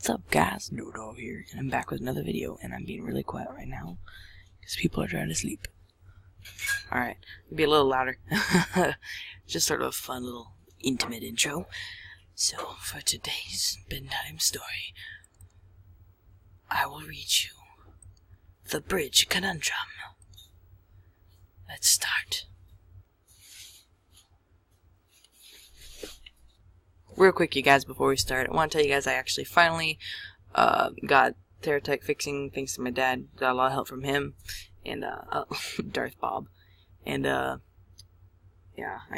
What's up, guys? Dodo here, and I'm back with another video, and I'm being really quiet right now because people are trying to sleep. Alright, be a little louder. Just sort of a fun little intimate intro. So, for today's bedtime story, I will read you The Bridge Conundrum. Let's start. Real quick, you guys, before we start, I want to tell you guys I actually finally got Theratech fixing thanks to my dad. Got a lot of help from him and Darth Bob. And yeah,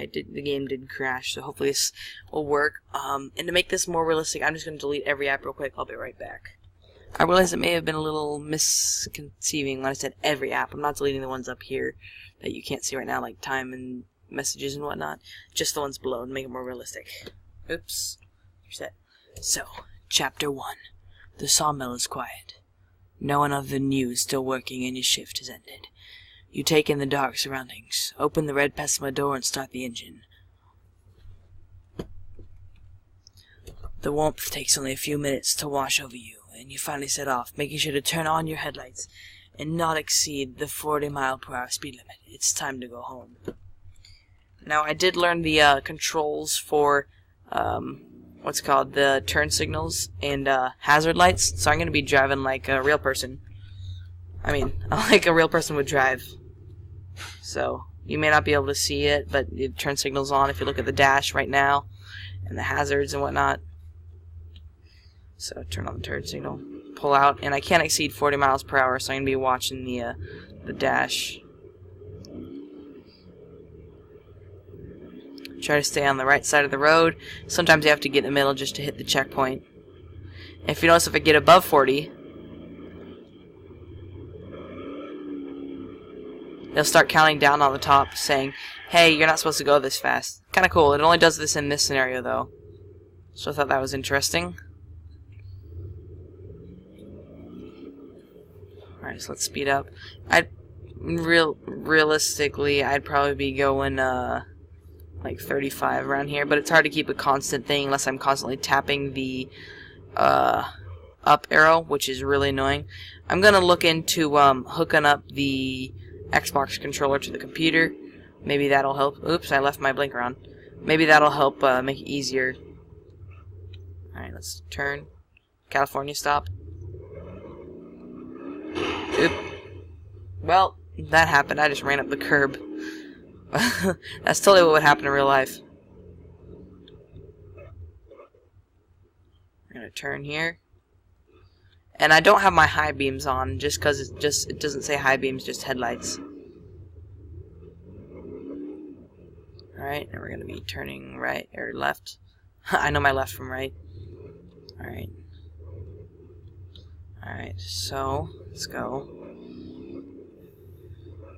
the game did crash, so hopefully this will work. And to make this more realistic, I'm just going to delete every app real quick. I'll be right back. I realize it may have been a little misconceiving when I said every app. I'm not deleting the ones up here that you can't see right now, like time and messages and whatnot. Just the ones below to make it more realistic. Oops. Reset. So, Chapter 1. The sawmill is quiet. No one of the news still working and your shift has ended. You take in the dark surroundings, open the red Pessima door and start the engine. The warmth takes only a few minutes to wash over you, and you finally set off, making sure to turn on your headlights and not exceed the 40-mile-per-hour speed limit. It's time to go home. Now, I did learn the controls for what's called the turn signals and hazard lights, so I'm going to be driving like a real person. I mean, like a real person would drive. So, you may not be able to see it, but the turn signal's on if you look at the dash right now, and the hazards and whatnot. So, turn on the turn signal, pull out, and I can't exceed 40 miles per hour, so I'm going to be watching the dash. Try to stay on the right side of the road. Sometimes you have to get in the middle just to hit the checkpoint. And if you notice, if I get above 40, they'll start counting down on the top saying, hey, you're not supposed to go this fast. Kind of cool. It only does this in this scenario, though. So I thought that was interesting. Alright, so let's speed up. Realistically, I'd probably be going, like 35 around here, but it's hard to keep a constant thing unless I'm constantly tapping the up arrow, which is really annoying. I'm gonna look into hooking up the Xbox controller to the computer. Maybe that'll help. Oops, I left my blinker on. Maybe that'll help make it easier. Alright, let's turn. California, stop. Oop. Well, that happened. I just ran up the curb. That's totally what would happen in real life. I'm gonna turn here, and I don't have my high beams on just because it doesn't say high beams, just headlights. All right, and we're gonna be turning right or left. I know my left from right. All right. All right. So let's go.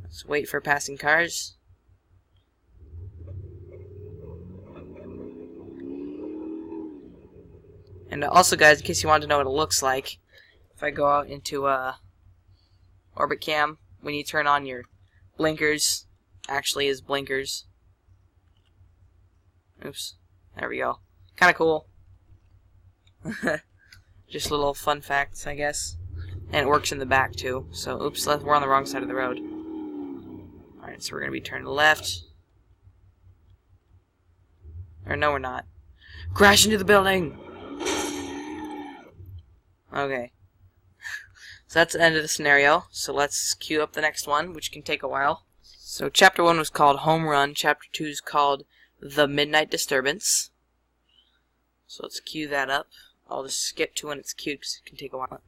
Let's wait for passing cars. And also, guys, in case you wanted to know what it looks like, if I go out into Orbit Cam, when you turn on your blinkers, actually is blinkers. Oops, there we go. Kind of cool. Just little fun facts, I guess. And it works in the back too. So, oops, we're on the wrong side of the road. All right, so we're gonna be turning left. Or no, we're not. Crash into the building. Okay. So that's the end of the scenario. So let's queue up the next one, which can take a while. So Chapter 1 was called Home Run. Chapter 2 is called The Midnight Disturbance. So let's queue that up. I'll just skip to when it's queued because it can take a while.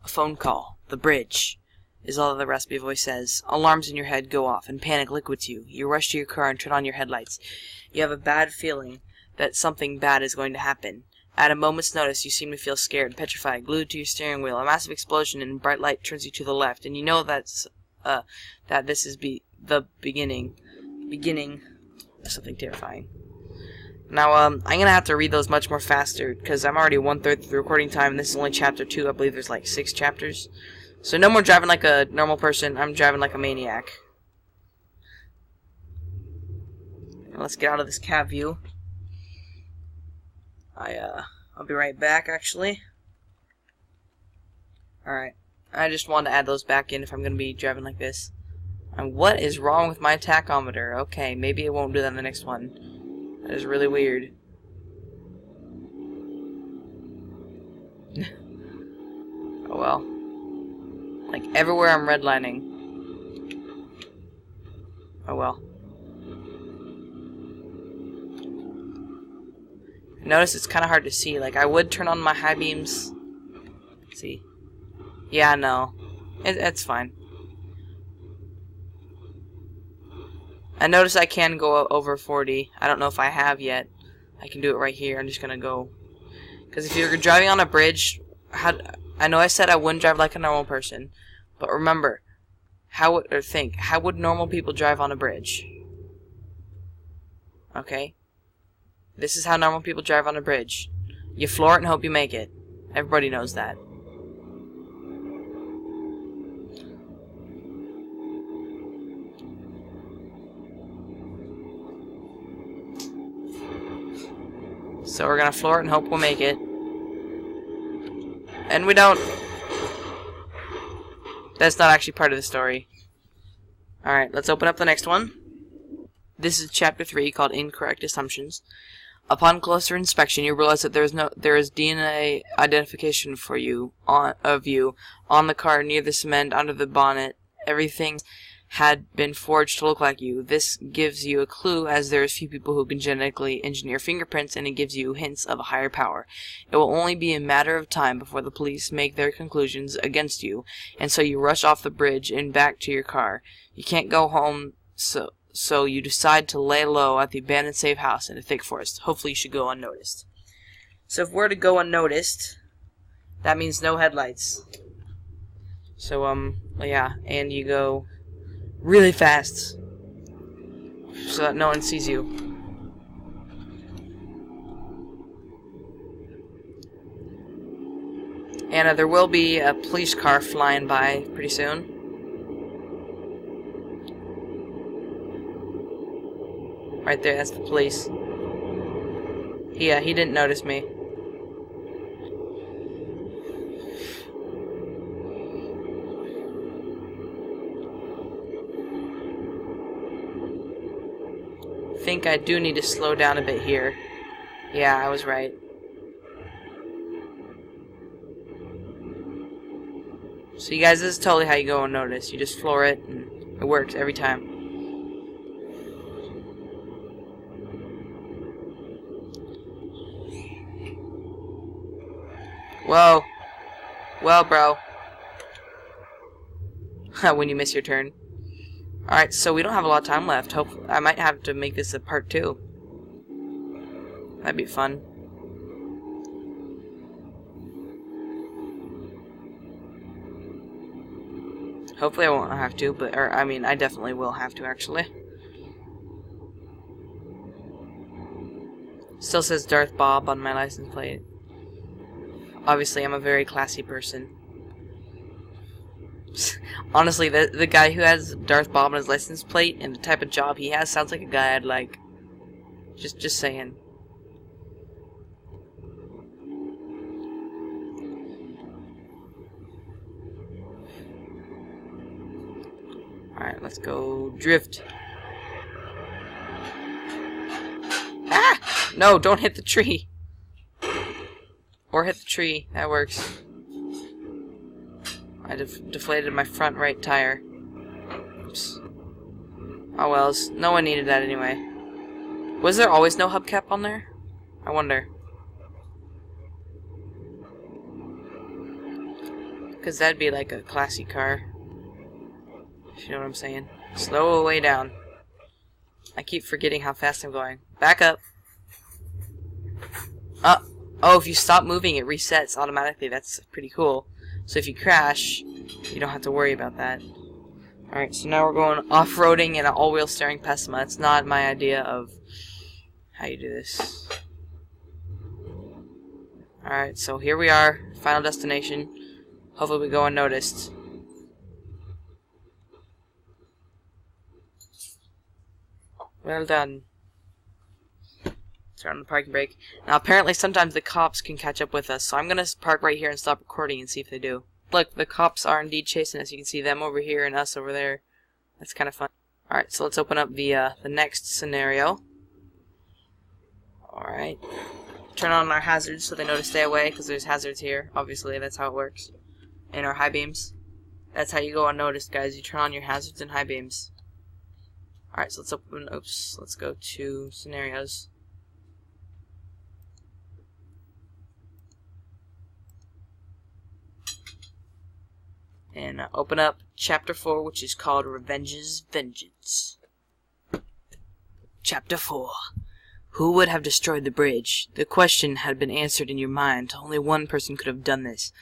A phone call. The bridge is all the raspy voice says. Alarms in your head go off and panic liquids you. You rush to your car and turn on your headlights. You have a bad feeling that something bad is going to happen. At a moment's notice, you seem to feel scared, petrified, glued to your steering wheel. A massive explosion and bright light turns you to the left, and you know that this is the beginning of something terrifying. Now, I'm gonna have to read those much more faster because I'm already 1/3 through the recording time, and this is only Chapter 2. I believe there's like 6 chapters. So no more driving like a normal person. I'm driving like a maniac. Now let's get out of this cab view. I'll be right back, actually. Alright. I just wanted to add those back in if I'm going to be driving like this. And what is wrong with my tachometer? Okay, maybe it won't do that in the next one. That is really weird. Oh well. Like, everywhere I'm redlining. Oh well. Notice it's kind of hard to see. Like, I would turn on my high beams. Let's see. Yeah, no. It's fine. I notice I can go over 40. I don't know if I have yet. I can do it right here. I'm just gonna go. Because if you're driving on a bridge, I know I said I wouldn't drive like a normal person, but remember, how would normal people drive on a bridge? Okay? This is how normal people drive on a bridge. You floor it and hope you make it. Everybody knows that. So we're gonna floor it and hope we'll make it. And we don't. That's not actually part of the story. Alright, let's open up the next one. This is chapter 3 called Incorrect Assumptions. Upon closer inspection, you realize that there is DNA identification of you on the car, near the cement, under the bonnet. Everything had been forged to look like you. This gives you a clue, as there is few people who can genetically engineer fingerprints, and it gives you hints of a higher power. It will only be a matter of time before the police make their conclusions against you, and so you rush off the bridge and back to your car. You can't go home, so you decide to lay low at the abandoned safe house in a thick forest. Hopefully you should go unnoticed. So if we're to go unnoticed, that means no headlights. So, yeah, and you go really fast so that no one sees you. And there will be a police car flying by pretty soon. Right there, that's the police. Yeah, he didn't notice me. I think I do need to slow down a bit here. Yeah, I was right. So you guys, this is totally how you go unnoticed. You just floor it, and it works every time. Whoa. Well, bro. When you miss your turn. Alright, so we don't have a lot of time left. Hopefully, I might have to make this a part 2. That'd be fun. Hopefully I won't have to, but, I mean, I definitely will have to, actually. Still says Darth Bob on my license plate. Obviously, I'm a very classy person. Honestly, the guy who has Darth Bob on his license plate and the type of job he has sounds like a guy I'd like. Just saying. Alright, let's go drift. Ah! No, don't hit the tree. Or hit the tree. That works. I deflated my front right tire. Oops. Oh well, no one needed that anyway. Was there always no hubcap on there? I wonder. Because that'd be like a classy car. If you know what I'm saying. Slow way down. I keep forgetting how fast I'm going. Back up. Oh, if you stop moving, it resets automatically. That's pretty cool. So if you crash, you don't have to worry about that. Alright, so now we're going off-roading in an all-wheel steering Pessima. It's not my idea of how you do this. Alright, so here we are. Final destination. Hopefully we go unnoticed. Well done. Turn on the parking brake. Now apparently sometimes the cops can catch up with us, so I'm gonna park right here and stop recording and see if they do. Look, the cops are indeed chasing us. You can see them over here and us over there. That's kind of fun. Alright, so let's open up the next scenario. Alright. Turn on our hazards so they know to stay away, because there's hazards here. Obviously, that's how it works. And our high beams. That's how you go unnoticed, guys. You turn on your hazards and high beams. Alright, so let's open, let's go to scenarios. And open up Chapter 4, which is called Revenge's Vengeance. Chapter 4. Who would have destroyed the bridge? The question had been answered in your mind. Only one person could have done this.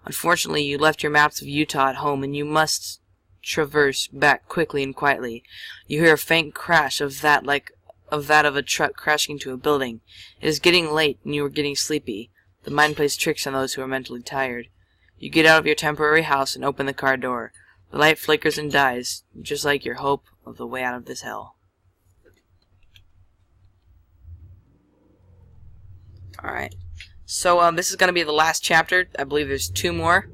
Unfortunately, you left your maps of Utah at home, and you must traverse back quickly and quietly. You hear a faint crash of that of a truck crashing into a building. It is getting late, and you are getting sleepy. The mind plays tricks on those who are mentally tired. You get out of your temporary house and open the car door. The light flickers and dies, just like your hope of the way out of this hell. Alright, so this is going to be the last chapter. I believe there's 2 more.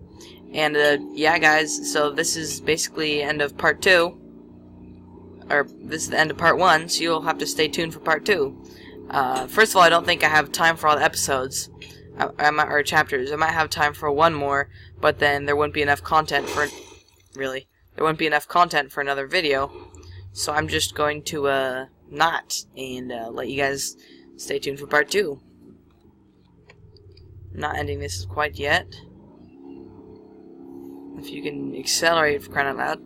And yeah guys, so this is basically end of part 2. Or this is the end of part 1, so you'll have to stay tuned for part 2. First of all, I don't think I have time for all the episodes. Or chapters. I might have time for 1 more, but then there wouldn't be enough content for... Really? There wouldn't be enough content for another video. So I'm just going to not, and let you guys stay tuned for part 2. Not ending this quite yet. If you can accelerate for crying out loud.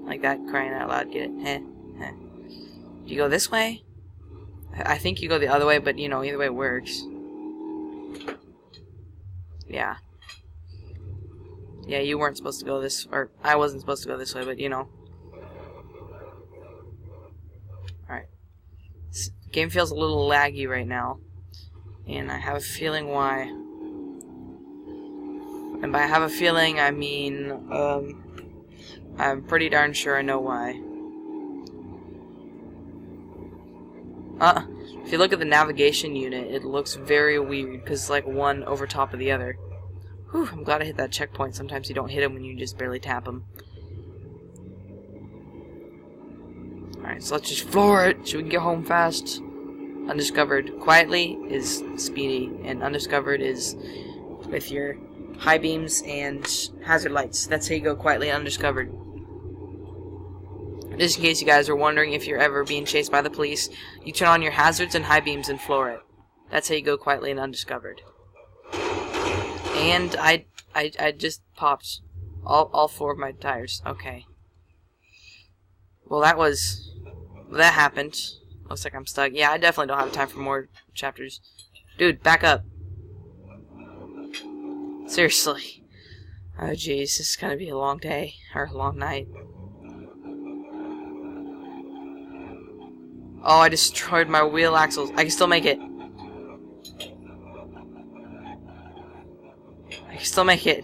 Like that, crying out loud, get it? Heh, heh. Do you go this way? I think you go the other way, but you know, either way works. Yeah. Yeah, you weren't supposed to go this, or I wasn't supposed to go this way, but you know. Alright. This game feels a little laggy right now. And I have a feeling why. And by have a feeling, I mean, I'm pretty darn sure I know why. If you look at the navigation unit, it looks very weird, because it's like one over top of the other. Whew, I'm glad I hit that checkpoint. Sometimes you don't hit them when you just barely tap them. Alright, so let's just floor it so we can get home fast. Undiscovered quietly is speedy, and undiscovered is with your high beams and hazard lights. That's how you go quietly undiscovered. Just in case you guys are wondering if you're ever being chased by the police, you turn on your hazards and high beams and floor it. That's how you go quietly and undiscovered. And I just popped all 4 of my tires. Okay. Well, that happened. Looks like I'm stuck. Yeah, I definitely don't have time for more chapters. Dude, back up. Seriously. Oh jeez, this is gonna be a long day, or a long night. Oh, I destroyed my wheel axles. I can still make it. I can still make it.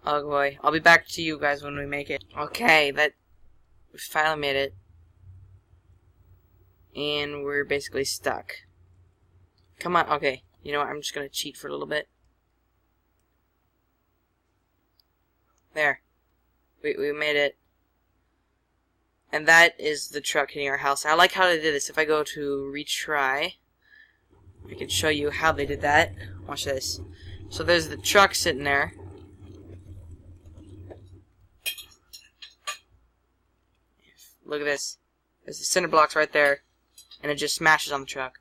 Oh boy. I'll be back to you guys when we make it. Okay, we finally made it. And we're basically stuck. Come on, okay. You know what, I'm just gonna cheat for a little bit. There. We made it. And that is the truck hitting our house. I like how they did this. If I go to retry, I can show you how they did that. Watch this. So there's the truck sitting there. Look at this. There's the cinder blocks right there. And it just smashes on the truck.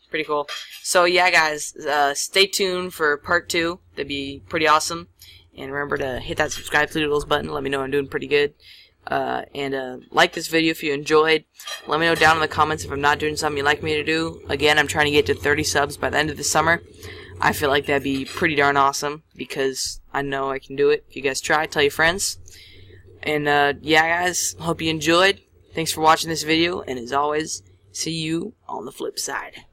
Pretty cool. So yeah guys, stay tuned for part 2. That'd be pretty awesome. And remember to hit that subscribe to the Doodles button. Let me know I'm doing pretty good. And like this video if you enjoyed. Let me know down in the comments if I'm not doing something you'd like me to do. Again, I'm trying to get to 30 subs by the end of the summer. I feel like that'd be pretty darn awesome, because I know I can do it. If you guys try, tell your friends. And yeah guys, hope you enjoyed. Thanks for watching this video, and as always, see you on the flip side.